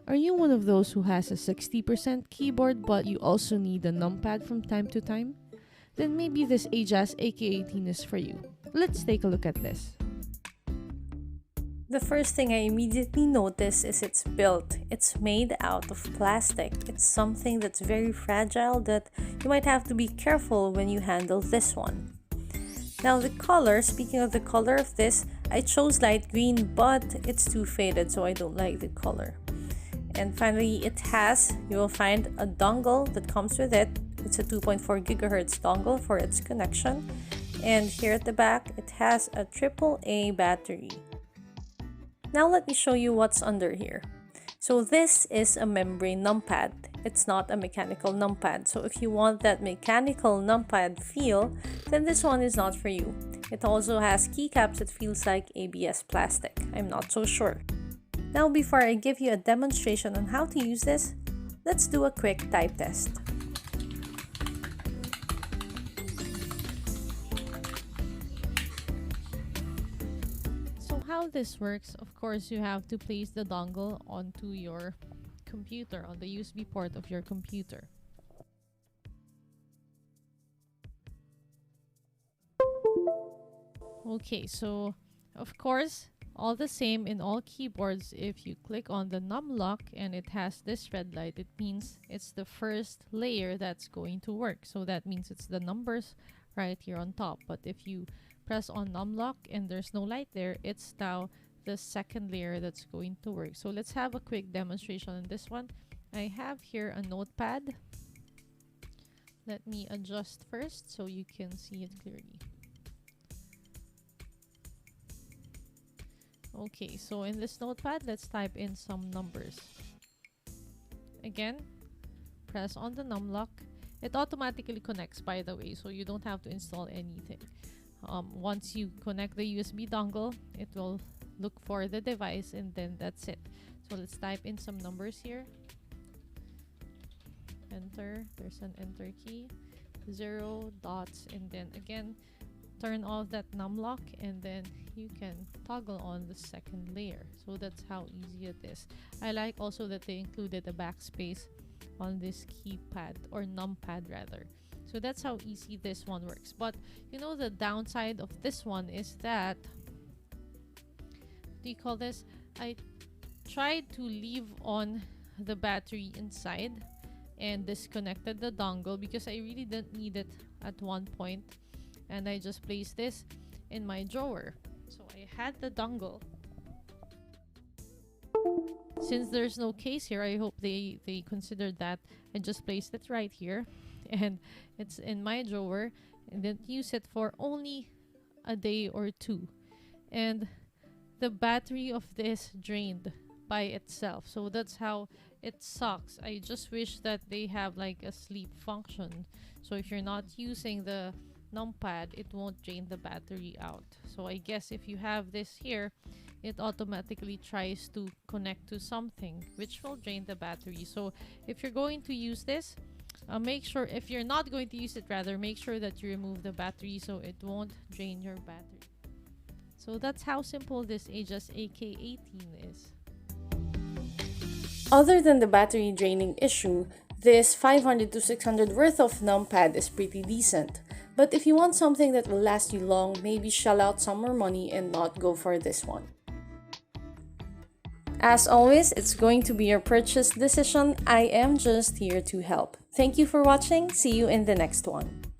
Are you one of those who has a 60% keyboard but you also need a numpad from time to time? Then maybe this Ajazz AK18 is for you. Let's take a look at this. The first thing I immediately notice is its build. It's made out of plastic. It's something that's very fragile that you might have to be careful when you handle this one. Now the color, speaking of the color of this, I chose light green but it's too faded so I don't like the color. And finally, you will find a dongle that comes with it. It's a 2.4 gigahertz dongle for its connection. And here at the back, it has a AAA battery. Now let me show you what's under here. So this is a membrane numpad. It's not a mechanical numpad. So if you want that mechanical numpad feel, then this one is not for you. It also has keycaps that feels like ABS plastic. I'm not so sure. Now before I give you a demonstration on how to use this, let's do a quick type test. How this works, of course, you have to place the dongle onto your computer, on the USB port of your computer. Okay, so of course, all the same in all keyboards, if you click on the num lock and it has this red light, it means it's the first layer that's going to work. So that means it's the numbers right here on top. But if you press on num lock and there's no light there, it's now the second layer that's going to work. So let's have a quick demonstration on this one. I have here a notepad. Let me adjust first so you can see it clearly. Okay, so in this notepad, let's type in some numbers. Again, press on the num lock. It automatically connects, by the way, so you don't have to install anything. Once you connect the USB dongle, it will look for the device and then that's it. So let's type in some numbers here. Enter, there's an enter key, 0 dots, and then again, turn off that num lock and then you can toggle on the second layer. So that's how easy it is. I like also that they included a backspace on this keypad, or numpad rather. So that's how easy this one works. But you know, the downside of this one is that, what do you call this? I tried to leave on the battery inside and disconnected the dongle because I really didn't need it at one point, and I just placed this in my drawer. So I had the dongle. Since there's no case here, I hope they considered that. I just placed it right here and it's in my drawer and then use it for only a day or two. And the battery of this drained by itself. So that's how it sucks. I just wish that they have like a sleep function. So if you're not using the numpad, it won't drain the battery out. So I guess if you have this here, it automatically tries to connect to something which will drain the battery. So if you're going to use this, make sure, if you're not going to use it rather, make sure that you remove the battery so it won't drain your battery. So that's how simple this Ajazz AK18 is. Other than the battery draining issue, this 500 to 600 worth of numpad is pretty decent. But if you want something that will last you long, maybe shell out some more money and not go for this one. As always, it's going to be your purchase decision. I am just here to help. Thank you for watching. See you in the next one.